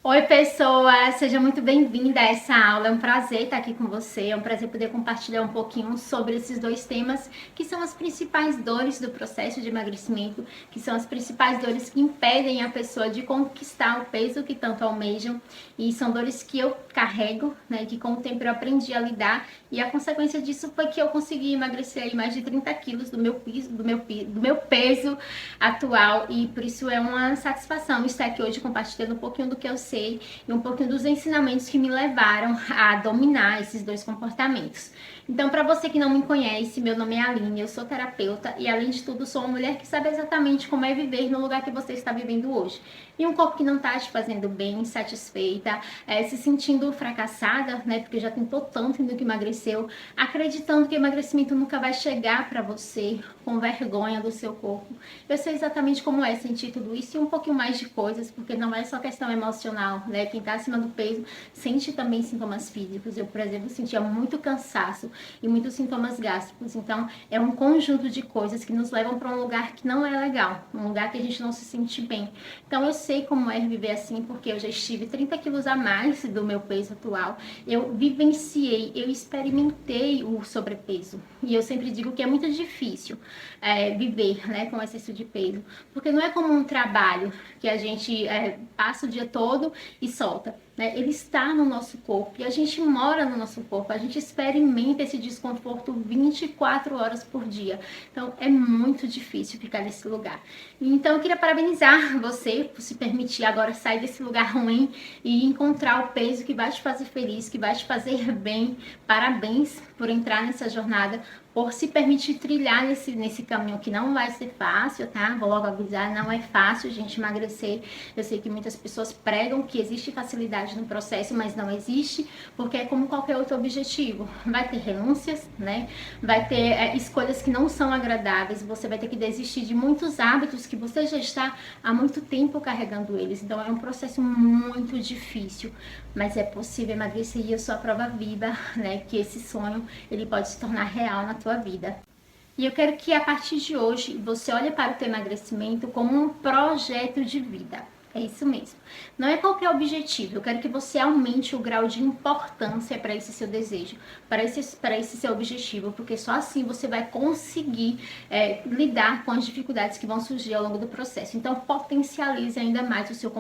Oi, pessoa! Seja muito bem-vinda a essa aula. É um prazer estar aqui com você. É um prazer poder compartilhar um pouquinho sobre esses dois temas que são as principais dores do processo de emagrecimento, que são as principais dores que impedem a pessoa de conquistar o peso que tanto almejam. E são dores que eu carrego, né? Que com o tempo eu aprendi a lidar. E a consequência disso foi que eu consegui emagrecer aí mais de 30 quilos do meu peso atual. E por isso é uma satisfação estar aqui hoje compartilhando um pouquinho do que eu sei e um pouquinho dos ensinamentos que me levaram a dominar esses dois comportamentos. Então, para você que não me conhece, meu nome é Aline, eu sou terapeuta e, além de tudo, sou uma mulher que sabe exatamente como é viver no lugar que você está vivendo hoje. E um corpo que não está te fazendo bem, insatisfeita, se sentindo fracassada, né? Porque já tentou tanto e nunca emagreceu, acreditando que o emagrecimento nunca vai chegar para você, com vergonha do seu corpo. Eu sei exatamente como é sentir tudo isso e um pouquinho mais de coisas, porque não é só questão emocional, né? Quem está acima do peso sente também sintomas físicos. Eu, por exemplo, sentia muito cansaço e muitos sintomas gástricos. Então, é um conjunto de coisas que nos levam para um lugar que não é legal, um lugar que a gente não se sente bem. Então, eu sei como é viver assim, porque eu já estive 30 quilos a mais do meu peso atual. Eu vivenciei, eu experimentei o sobrepeso. E eu sempre digo que é muito difícil viver, né, com excesso de peso, porque não é como um trabalho que a gente passa o dia todo e solta. Né? Ele está no nosso corpo e a gente mora no nosso corpo, a gente experimenta esse desconforto 24 horas por dia. Então é muito difícil ficar nesse lugar. Então eu queria parabenizar você por se permitir agora sair desse lugar ruim e encontrar o peso que vai te fazer feliz, que vai te fazer bem. Parabéns por entrar nessa jornada, por se permitir trilhar nesse caminho que não vai ser fácil, tá? Vou logo avisar, não é fácil, gente, emagrecer. Eu sei que muitas pessoas pregam que existe facilidade no processo, mas não existe, porque é como qualquer outro objetivo. Vai ter renúncias, né? Vai ter escolhas que não são agradáveis, você vai ter que desistir de muitos hábitos que você já está há muito tempo carregando eles. Então é um processo muito difícil, mas é possível emagrecer e eu sou a prova viva, né? Que esse sonho, ele pode se tornar real na tua vida. E eu quero que a partir de hoje você olhe para o teu emagrecimento como um projeto de vida. É isso mesmo. Não é qualquer objetivo. Eu quero que você aumente o grau de importância para esse seu desejo, para esse seu objetivo, porque só assim você vai conseguir lidar com as dificuldades que vão surgir ao longo do processo. Então, potencialize ainda mais o seu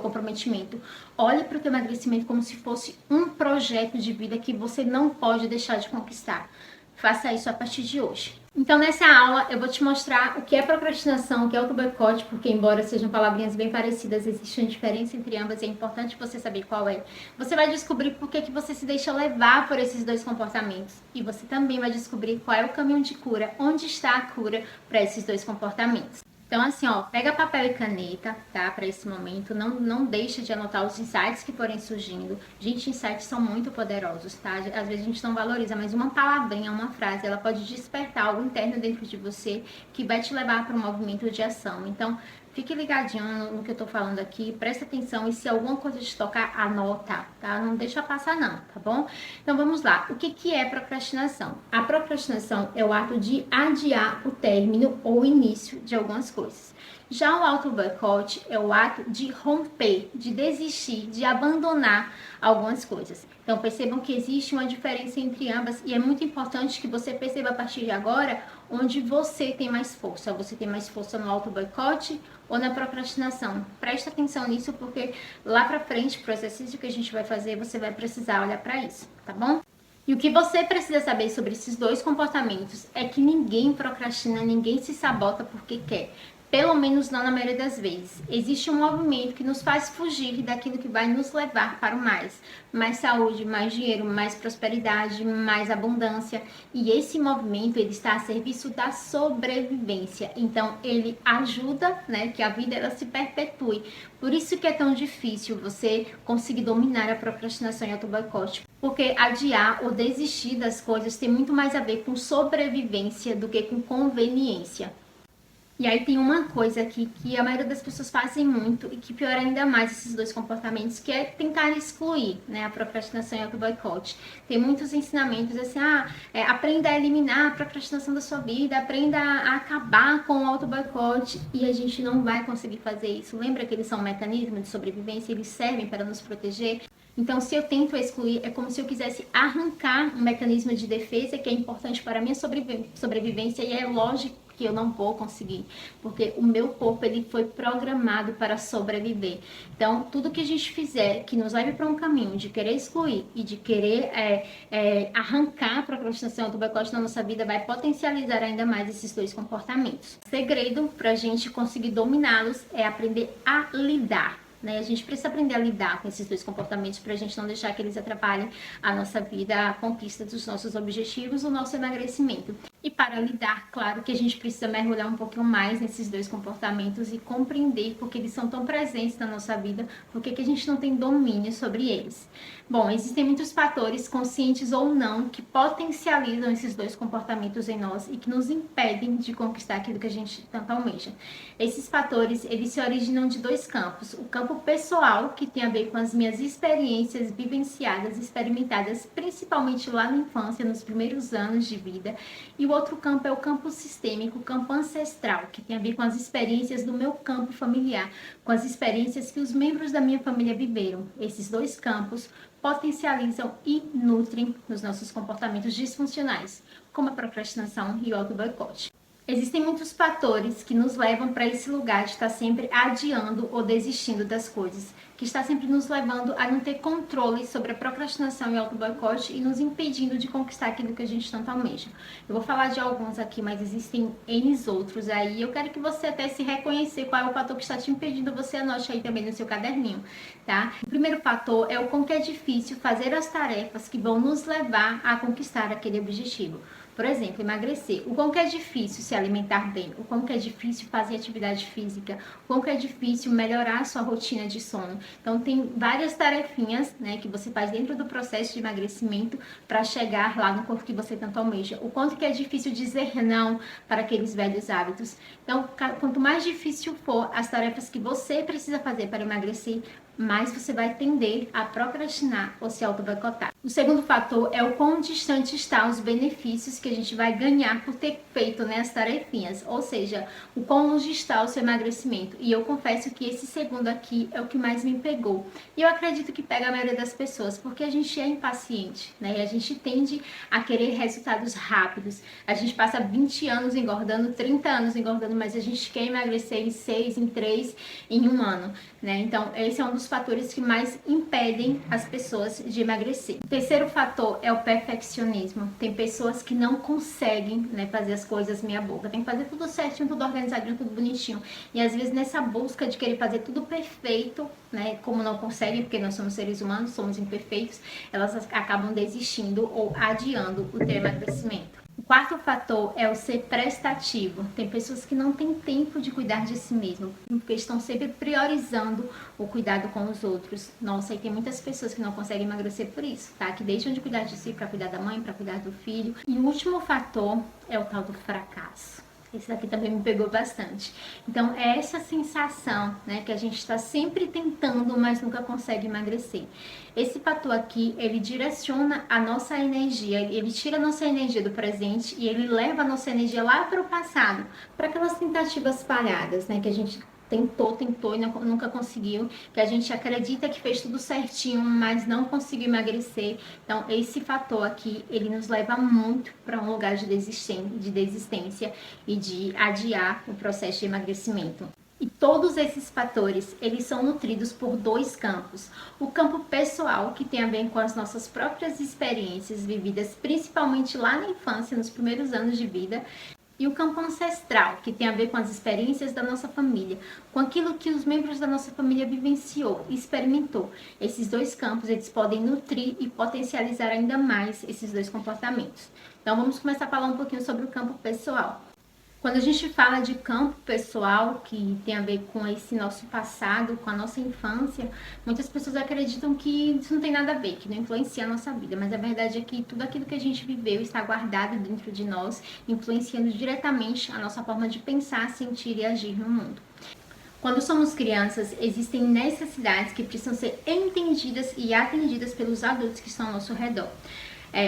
comprometimento. Olhe para o teu emagrecimento como se fosse um projeto de vida que você não pode deixar de conquistar. Faça isso a partir de hoje. Então, nessa aula, eu vou te mostrar o que é procrastinação, o que é auto-boicote, porque embora sejam palavrinhas bem parecidas, existe uma diferença entre ambas e é importante você saber qual é. Você vai descobrir por que você se deixa levar por esses dois comportamentos. E você também vai descobrir qual é o caminho de cura, onde está a cura para esses dois comportamentos. Então, assim, ó, pega papel e caneta, tá? Para esse momento. Não deixa de anotar os insights que forem surgindo. Gente, insights são muito poderosos, tá? Às vezes a gente não valoriza, mas uma palavrinha, uma frase, ela pode despertar algo interno dentro de você que vai te levar para um movimento de ação. Então, fique ligadinho no que eu tô falando aqui, presta atenção e se alguma coisa te tocar, anota, tá? Não deixa passar não, tá bom? Então vamos lá. O que é procrastinação? A procrastinação é o ato de adiar o término ou início de algumas coisas. Já o auto-boicote é o ato de romper, de desistir, de abandonar algumas coisas. Então percebam que existe uma diferença entre ambas e é muito importante que você perceba a partir de agora onde você tem mais força. Você tem mais força no auto-boicote ou na procrastinação? Presta atenção nisso porque lá pra frente, pro exercício que a gente vai fazer, você vai precisar olhar pra isso, tá bom? E o que você precisa saber sobre esses dois comportamentos é que ninguém procrastina, ninguém se sabota porque quer. Pelo menos não na maioria das vezes. Existe um movimento que nos faz fugir daquilo que vai nos levar para o mais. Mais saúde, mais dinheiro, mais prosperidade, mais abundância. E esse movimento, ele está a serviço da sobrevivência. Então, ele ajuda, né, que a vida ela se perpetue. Por isso que é tão difícil você conseguir dominar a procrastinação e auto-boicote. Porque adiar ou desistir das coisas tem muito mais a ver com sobrevivência do que com conveniência. E aí tem uma coisa aqui que a maioria das pessoas fazem muito e que piora ainda mais esses dois comportamentos, que é tentar excluir, né, a procrastinação e o auto-boicote. Tem muitos ensinamentos assim, aprenda a eliminar a procrastinação da sua vida, aprenda a acabar com o auto-boicote, e a gente não vai conseguir fazer isso. Lembra que eles são um mecanismo de sobrevivência, eles servem para nos proteger? Então, se eu tento excluir, é como se eu quisesse arrancar um mecanismo de defesa que é importante para a minha sobrevivência, e é lógico que eu não vou conseguir, porque o meu corpo ele foi programado para sobreviver. Então, tudo que a gente fizer que nos leve para um caminho de querer excluir e de querer arrancar a procrastinação do boicote na nossa vida vai potencializar ainda mais esses dois comportamentos. O segredo para a gente conseguir dominá-los é aprender a lidar. Né? A gente precisa aprender a lidar com esses dois comportamentos para a gente não deixar que eles atrapalhem a nossa vida, a conquista dos nossos objetivos, o nosso emagrecimento. E para lidar, claro que a gente precisa mergulhar um pouquinho mais nesses dois comportamentos e compreender porque eles são tão presentes na nossa vida, porque que a gente não tem domínio sobre eles. Bom, existem muitos fatores, conscientes ou não, que potencializam esses dois comportamentos em nós e que nos impedem de conquistar aquilo que a gente tanto almeja. Esses fatores, eles se originam de dois campos. O campo pessoal, que tem a ver com as minhas experiências vivenciadas, experimentadas, principalmente lá na infância, nos primeiros anos de vida. E o outro campo é o campo sistêmico, o campo ancestral, que tem a ver com as experiências do meu campo familiar, com as experiências que os membros da minha família viveram. Esses dois campos potencializam e nutrem os nossos comportamentos disfuncionais, como a procrastinação e o auto-boicote. Existem muitos fatores que nos levam para esse lugar de estar sempre adiando ou desistindo das coisas, que está sempre nos levando a não ter controle sobre a procrastinação e auto-boicote e nos impedindo de conquistar aquilo que a gente tanto almeja. Eu vou falar de alguns aqui, mas existem N outros aí. Eu quero que você até se reconhecer qual é o fator que está te impedindo, você anote aí também no seu caderninho, tá? O primeiro fator é o quão que é difícil fazer as tarefas que vão nos levar a conquistar aquele objetivo. Por exemplo, emagrecer. O quão que é difícil se alimentar bem, o quão que é difícil fazer atividade física, o quão que é difícil melhorar a sua rotina de sono. Então, tem várias tarefinhas, né, que você faz dentro do processo de emagrecimento para chegar lá no corpo que você tanto almeja. O quanto que é difícil dizer não para aqueles velhos hábitos. Então, quanto mais difícil for as tarefas que você precisa fazer para emagrecer, mais você vai tender a procrastinar ou se auto-boicotar. O segundo fator é o quão distante estão os benefícios que a gente vai ganhar por ter feito, né, as tarefinhas, ou seja, o quão longe está o seu emagrecimento. E eu confesso que esse segundo aqui é o que mais me pegou. E eu acredito que pega a maioria das pessoas, porque a gente é impaciente, né, e a gente tende a querer resultados rápidos. A gente passa 20 anos engordando, 30 anos engordando, mas a gente quer emagrecer em 6, em 3, em 1 ano, né? Então, esse é um dos fatores que mais impedem as pessoas de emagrecer. O terceiro fator é o perfeccionismo. Tem pessoas que não conseguem, né, fazer as coisas meia boca. Tem que fazer tudo certinho, tudo organizadinho, tudo bonitinho. E às vezes nessa busca de querer fazer tudo perfeito, né, como não conseguem, porque nós somos seres humanos, somos imperfeitos, elas acabam desistindo ou adiando o teu emagrecimento. O quarto fator é o ser prestativo. Tem pessoas que não têm tempo de cuidar de si mesmo, porque estão sempre priorizando o cuidado com os outros. Nossa, e tem muitas pessoas que não conseguem emagrecer por isso, tá? Que deixam de cuidar de si para cuidar da mãe, para cuidar do filho. E o último fator é o tal do fracasso. Esse daqui também me pegou bastante. Então, é essa sensação, né, que a gente está sempre tentando, mas nunca consegue emagrecer. Esse fator aqui, ele direciona a nossa energia, ele tira a nossa energia do presente e ele leva a nossa energia lá para o passado, para aquelas tentativas falhadas, né, que a gente tentou e nunca conseguiu, que a gente acredita que fez tudo certinho, mas não conseguiu emagrecer. Então, esse fator aqui, ele nos leva muito para um lugar de desistência e de adiar o processo de emagrecimento. E todos esses fatores, eles são nutridos por dois campos. O campo pessoal, que tem a ver com as nossas próprias experiências vividas, principalmente lá na infância, nos primeiros anos de vida, e o campo ancestral, que tem a ver com as experiências da nossa família, com aquilo que os membros da nossa família vivenciou e experimentou. Esses dois campos, eles podem nutrir e potencializar ainda mais esses dois comportamentos. Então, vamos começar a falar um pouquinho sobre o campo pessoal. Quando a gente fala de campo pessoal, que tem a ver com esse nosso passado, com a nossa infância, muitas pessoas acreditam que isso não tem nada a ver, que não influencia a nossa vida, mas a verdade é que tudo aquilo que a gente viveu está guardado dentro de nós, influenciando diretamente a nossa forma de pensar, sentir e agir no mundo. Quando somos crianças, existem necessidades que precisam ser entendidas e atendidas pelos adultos que estão ao nosso redor.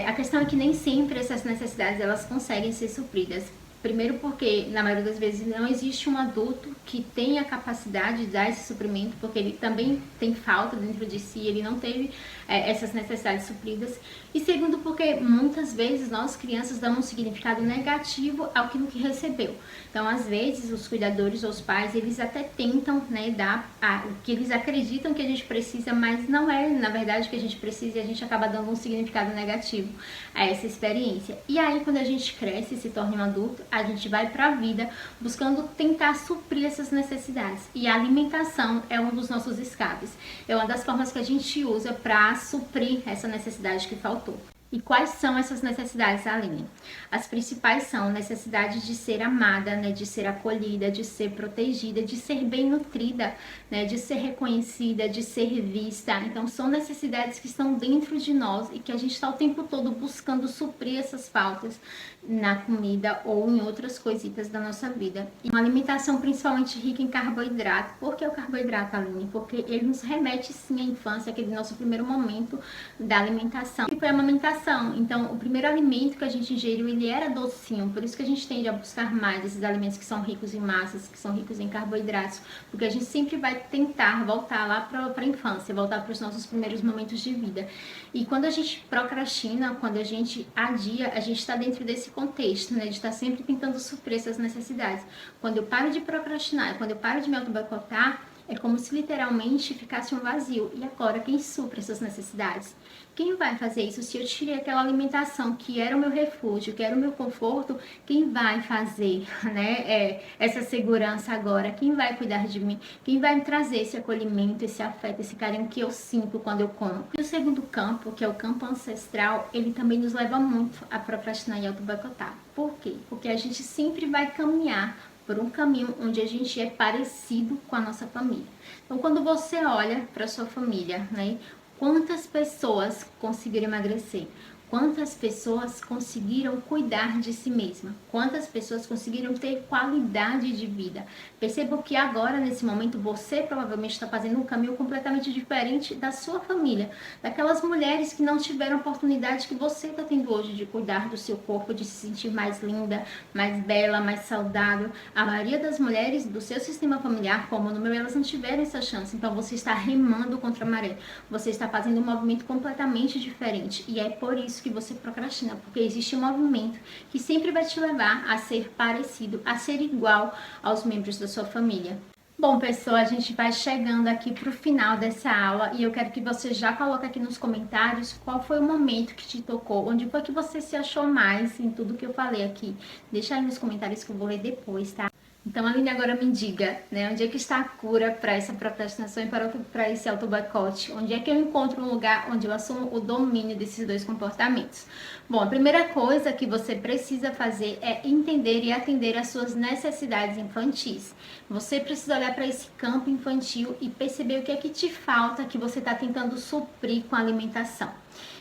A questão é que nem sempre essas necessidades elas conseguem ser supridas. Primeiro porque, na maioria das vezes, não existe um adulto que tenha a capacidade de dar esse suprimento, porque ele também tem falta dentro de si, ele não teve essas necessidades supridas. E segundo porque, muitas vezes, nós crianças damos um significado negativo àquilo que recebeu. Então, às vezes, os cuidadores ou os pais, eles até tentam, né, dar o que eles acreditam que a gente precisa, mas não é, na verdade, o que a gente precisa, e a gente acaba dando um significado negativo a essa experiência. E aí, quando a gente cresce e se torna um adulto, a gente vai para a vida buscando tentar suprir essas necessidades. E a alimentação é um dos nossos escapes. É uma das formas que a gente usa para suprir essa necessidade que faltou. E quais são essas necessidades, Aline? As principais são necessidade de ser amada, né, de ser acolhida, de ser protegida, de ser bem nutrida, né, de ser reconhecida, de ser vista. Então, são necessidades que estão dentro de nós e que a gente está o tempo todo buscando suprir essas faltas na comida ou em outras coisitas da nossa vida. E uma alimentação principalmente rica em carboidrato. Por que o carboidrato, Aline? Porque ele nos remete sim à infância, aquele nosso primeiro momento da alimentação. E foi a amamentação. Então, o primeiro alimento que a gente ingeriu, ele era docinho. Por isso que a gente tende a buscar mais esses alimentos que são ricos em massas, que são ricos em carboidratos. Porque a gente sempre vai tentar voltar lá para a infância, voltar para os nossos primeiros momentos de vida. E quando a gente procrastina, quando a gente adia, a gente está dentro desse contexto, né, de estar sempre tentando suprir essas necessidades. Quando eu paro de procrastinar, quando eu paro de me auto-boicotar, é como se literalmente ficasse um vazio. E agora, quem supre essas necessidades? Quem vai fazer isso? Se eu tirei aquela alimentação que era o meu refúgio, que era o meu conforto, quem vai fazer, né, essa segurança agora? Quem vai cuidar de mim? Quem vai me trazer esse acolhimento, esse afeto, esse carinho que eu sinto quando eu como? E o segundo campo, que é o campo ancestral, ele também nos leva muito a procrastinar e auto-boicotar. Por quê? Porque a gente sempre vai caminhar por um caminho onde a gente é parecido com a nossa família. Então, quando você olha para sua família, né, quantas pessoas conseguiram emagrecer? Quantas pessoas conseguiram cuidar de si mesma? Quantas pessoas conseguiram ter qualidade de vida? Percebam que agora, nesse momento, você provavelmente está fazendo um caminho completamente diferente da sua família. Daquelas mulheres que não tiveram a oportunidade que você está tendo hoje de cuidar do seu corpo, de se sentir mais linda, mais bela, mais saudável. A maioria das mulheres do seu sistema familiar, como no meu, elas não tiveram essa chance. Então, você está remando contra a maré. Você está fazendo um movimento completamente diferente. E é por isso que você procrastina, porque existe um movimento que sempre vai te levar a ser parecido, a ser igual aos membros da sua família. Bom, pessoal, a gente vai chegando aqui para o final dessa aula e eu quero que você já coloque aqui nos comentários qual foi o momento que te tocou, onde foi que você se achou mais em tudo que eu falei aqui. Deixa aí nos comentários que eu vou ler depois, tá? Então, Aline, agora me diga, né, onde é que está a cura para essa procrastinação e para esse auto-boicote? Onde é que eu encontro um lugar onde eu assumo o domínio desses dois comportamentos? Bom, a primeira coisa que você precisa fazer é entender e atender às suas necessidades infantis. Você precisa olhar para esse campo infantil e perceber o que é que te falta, que você está tentando suprir com a alimentação.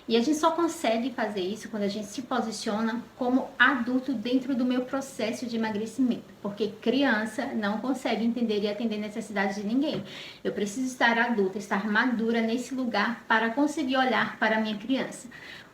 E a gente só consegue fazer isso quando a gente se posiciona como adulto dentro do meu processo de emagrecimento. Porque criança não consegue entender e atender necessidades de ninguém. Eu preciso estar adulta, estar madura nesse lugar para conseguir olhar para a minha criança.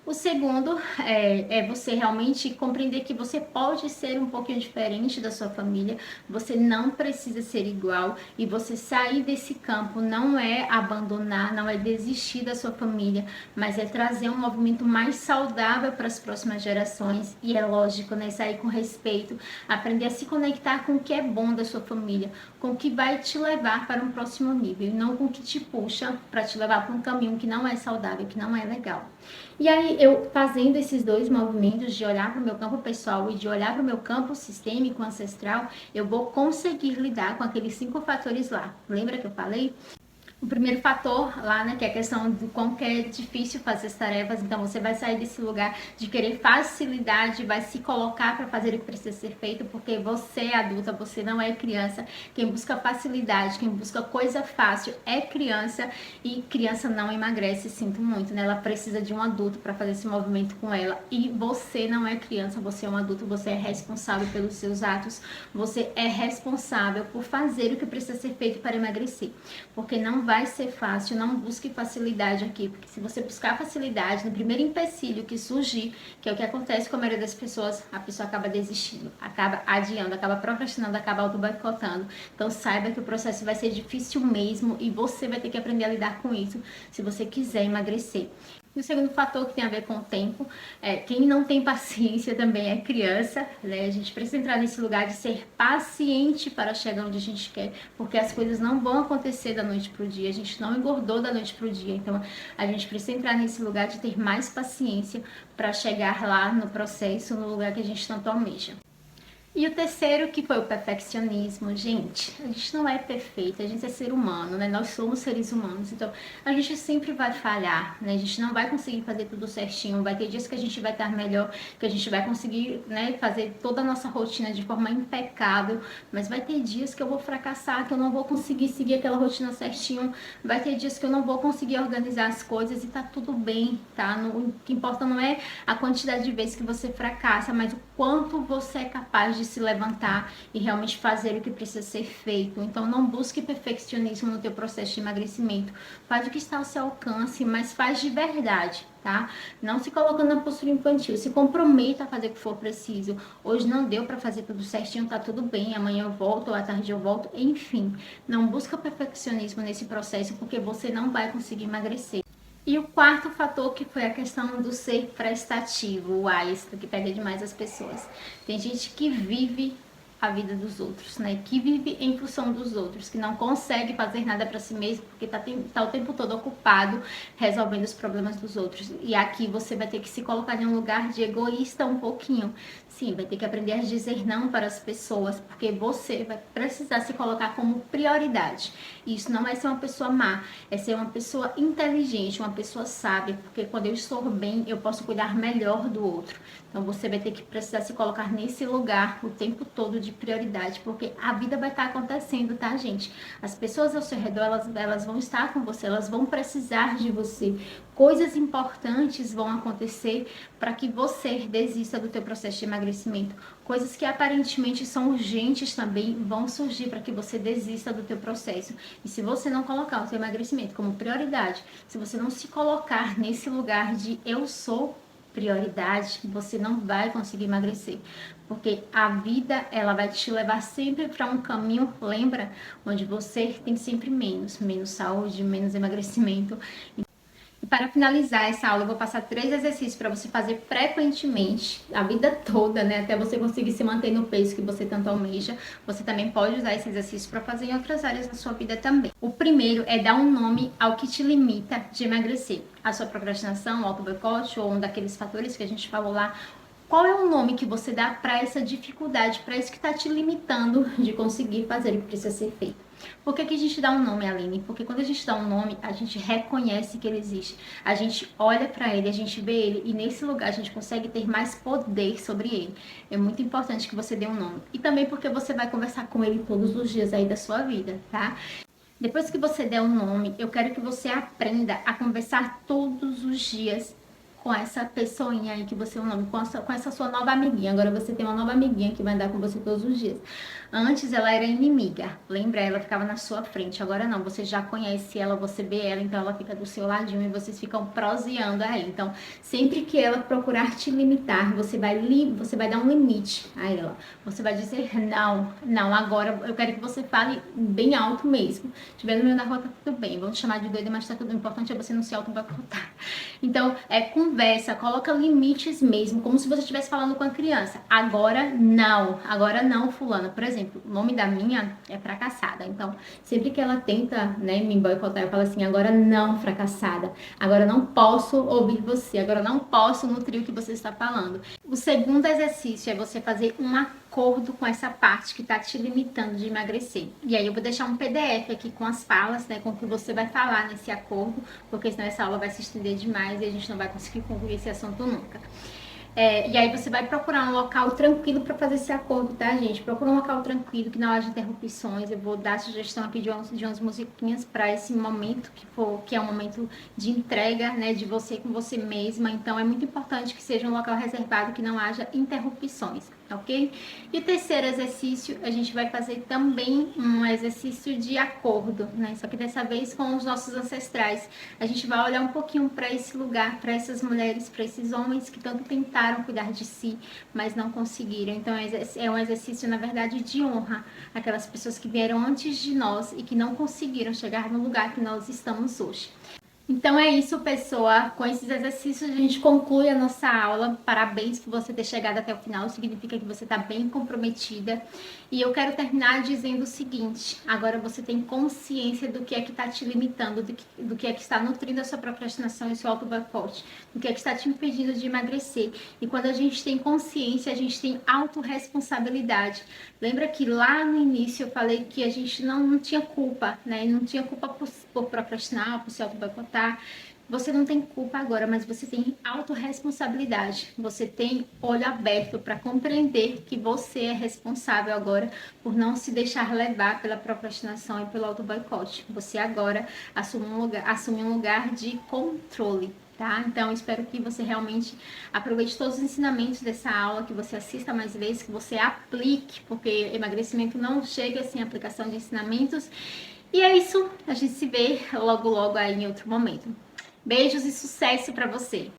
O segundo é você realmente compreender que você pode ser um pouquinho diferente da sua família, você não precisa ser igual e você sair desse campo não é abandonar, não é desistir da sua família, mas é trazer um movimento mais saudável para as próximas gerações e é lógico, né, sair com respeito, aprender a se conectar com o que é bom da sua família, com o que vai te levar para um próximo nível e não com o que te puxa para te levar para um caminho que não é saudável, que não é legal. E aí, eu fazendo esses dois movimentos de olhar para o meu campo pessoal e de olhar para o meu campo sistêmico ancestral, eu vou conseguir lidar com aqueles 5 fatores lá. Lembra que eu falei? O primeiro fator lá, né, que é a questão do quão que é difícil fazer as tarefas, então você vai sair desse lugar de querer facilidade, vai se colocar para fazer o que precisa ser feito, porque você é adulta, você não é criança. Quem busca facilidade, quem busca coisa fácil é criança, e criança não emagrece, sinto muito, né? Ela precisa de um adulto para fazer esse movimento com ela, e você não é criança, você é um adulto, você é responsável pelos seus atos, você é responsável por fazer o que precisa ser feito para emagrecer, porque não vai ser fácil, não busque facilidade aqui, porque se você buscar facilidade, no primeiro empecilho que surgir, que é o que acontece com a maioria das pessoas, a pessoa acaba desistindo, acaba adiando, acaba procrastinando, acaba auto-boicotando. Então saiba que o processo vai ser difícil mesmo, e você vai ter que aprender a lidar com isso se você quiser emagrecer. E o segundo fator, que tem a ver com o tempo, quem não tem paciência também é criança, né? A gente precisa entrar nesse lugar de ser paciente para chegar onde a gente quer, porque as coisas não vão acontecer da noite para o dia, a gente não engordou da noite para o dia, então a gente precisa entrar nesse lugar de ter mais paciência para chegar lá no processo, no lugar que a gente tanto almeja. E o terceiro, que foi o perfeccionismo. Gente, a gente não é perfeito, a gente é ser humano, né? Nós somos seres humanos, então a gente sempre vai falhar, né? A gente não vai conseguir fazer tudo certinho, vai ter dias que a gente vai estar melhor, que a gente vai conseguir, né, fazer toda a nossa rotina de forma impecável, mas vai ter dias que eu vou fracassar, que eu não vou conseguir seguir aquela rotina certinho, vai ter dias que eu não vou conseguir organizar as coisas, e tá tudo bem, tá? O que importa não é a quantidade de vezes que você fracassa, mas o quanto você é capaz de se levantar e realmente fazer o que precisa ser feito. Então não busque perfeccionismo no teu processo de emagrecimento. Faz o que está ao seu alcance, mas faz de verdade, tá? Não se colocando na postura infantil. Se comprometa a fazer o que for preciso. Hoje não deu para fazer tudo certinho, tá tudo bem. Amanhã eu volto, ou à tarde eu volto. Enfim, não busca perfeccionismo nesse processo, porque você não vai conseguir emagrecer. E o quarto fator, que foi a questão do ser prestativo. Uai, isso que pega demais as pessoas. Tem gente que vive a vida dos outros, né? Que vive em função dos outros, que não consegue fazer nada para si mesmo, porque tá o tempo todo ocupado resolvendo os problemas dos outros. E aqui você vai ter que se colocar em um lugar de egoísta um pouquinho. Sim, vai ter que aprender a dizer não para as pessoas, porque você vai precisar se colocar como prioridade. Isso não é ser uma pessoa má, é ser uma pessoa inteligente, uma pessoa sábia, porque quando eu estou bem, eu posso cuidar melhor do outro. Então você vai ter que precisar se colocar nesse lugar o tempo todo de prioridade, porque a vida vai estar acontecendo, tá, gente? As pessoas ao seu redor, elas vão estar com você, elas vão precisar de você. Coisas importantes vão acontecer para que você desista do teu processo de emagrecimento. Coisas que aparentemente são urgentes também vão surgir para que você desista do teu processo. E se você não colocar o seu emagrecimento como prioridade, se você não se colocar nesse lugar de eu sou prioridade, você não vai conseguir emagrecer, porque a vida, ela vai te levar sempre para um caminho, lembra, onde você tem sempre menos saúde, menos emagrecimento. E para finalizar essa aula, eu vou passar 3 exercícios para você fazer frequentemente, a vida toda, né? Até você conseguir se manter no peso que você tanto almeja. Você também pode usar esse exercício para fazer em outras áreas da sua vida também. O primeiro é dar um nome ao que te limita de emagrecer. A sua procrastinação, o auto-boicote ou um daqueles fatores que a gente falou lá. Qual é o nome que você dá para essa dificuldade, para isso que está te limitando de conseguir fazer o que precisa ser feito? Por que a gente dá um nome, Aline? Porque quando a gente dá um nome, a gente reconhece que ele existe. A gente olha para ele, a gente vê ele, e nesse lugar a gente consegue ter mais poder sobre ele. É muito importante que você dê um nome. E também porque você vai conversar com ele todos os dias aí da sua vida, tá? Depois que você der um nome, eu quero que você aprenda a conversar todos os dias com essa pessoinha aí que você é o nome, com essa sua nova amiguinha. Agora você tem uma nova amiguinha que vai andar com você todos os dias. Antes ela era inimiga, lembra? Ela ficava na sua frente. Agora não, você já conhece ela, você vê ela, então ela fica do seu ladinho e vocês ficam proseando aí. Então, sempre que ela procurar te limitar, você vai dar um limite a ela. Você vai dizer não, agora eu quero que você fale bem alto mesmo. Estiver no meio da rua, tá tudo bem. Vamos chamar de doida, mas tá tudo importante é você não se auto-boicotar. Então, conversa, coloca limites mesmo, como se você estivesse falando com a criança. Agora não, fulana. Por exemplo, o nome da minha é fracassada. Então, sempre que ela tenta, né, me boicotar, eu falo assim, agora não, fracassada. Agora não posso ouvir você. Agora não posso nutrir o que você está falando. O segundo exercício é você fazer um acordo com essa parte que está te limitando de emagrecer. E aí eu vou deixar um PDF aqui com as falas, né, com o que você vai falar nesse acordo, porque senão essa aula vai se estender demais e a gente não vai conseguir concluir esse assunto nunca. E aí você vai procurar um local tranquilo para fazer esse acordo, tá, gente? Procura um local tranquilo, que não haja interrupções. Eu vou dar a sugestão aqui de umas musiquinhas para esse momento, que é um momento de entrega, né, de você com você mesma. Então é muito importante que seja um local reservado, que não haja interrupções, ok? E o terceiro exercício, a gente vai fazer também um exercício de acordo, né? Só que dessa vez com os nossos ancestrais. A gente vai olhar um pouquinho para esse lugar, para essas mulheres, para esses homens que tanto tentaram cuidar de si, mas não conseguiram. Então é um exercício, na verdade, de honra aquelas pessoas que vieram antes de nós e que não conseguiram chegar no lugar que nós estamos hoje. Então é isso, pessoa. Com esses exercícios a gente conclui a nossa aula. Parabéns por você ter chegado até o final. Significa que você está bem comprometida. E eu quero terminar dizendo o seguinte. Agora você tem consciência do que é que está te limitando, do que é que está nutrindo a sua procrastinação e o seu auto-boicote, do que é que está te impedindo de emagrecer. E quando a gente tem consciência, a gente tem autorresponsabilidade. Lembra que lá no início eu falei que a gente não tinha culpa, né? Não tinha culpa por procrastinar, por se auto-boicotar. Você não tem culpa agora, mas você tem autorresponsabilidade. Você tem olho aberto para compreender que você é responsável agora por não se deixar levar pela procrastinação e pelo auto-boicote. Você agora assume um lugar de controle. Tá? Então, espero que você realmente aproveite todos os ensinamentos dessa aula, que você assista mais vezes, que você aplique, porque emagrecimento não chega sem aplicação de ensinamentos. E é isso, a gente se vê logo aí em outro momento. Beijos e sucesso para você!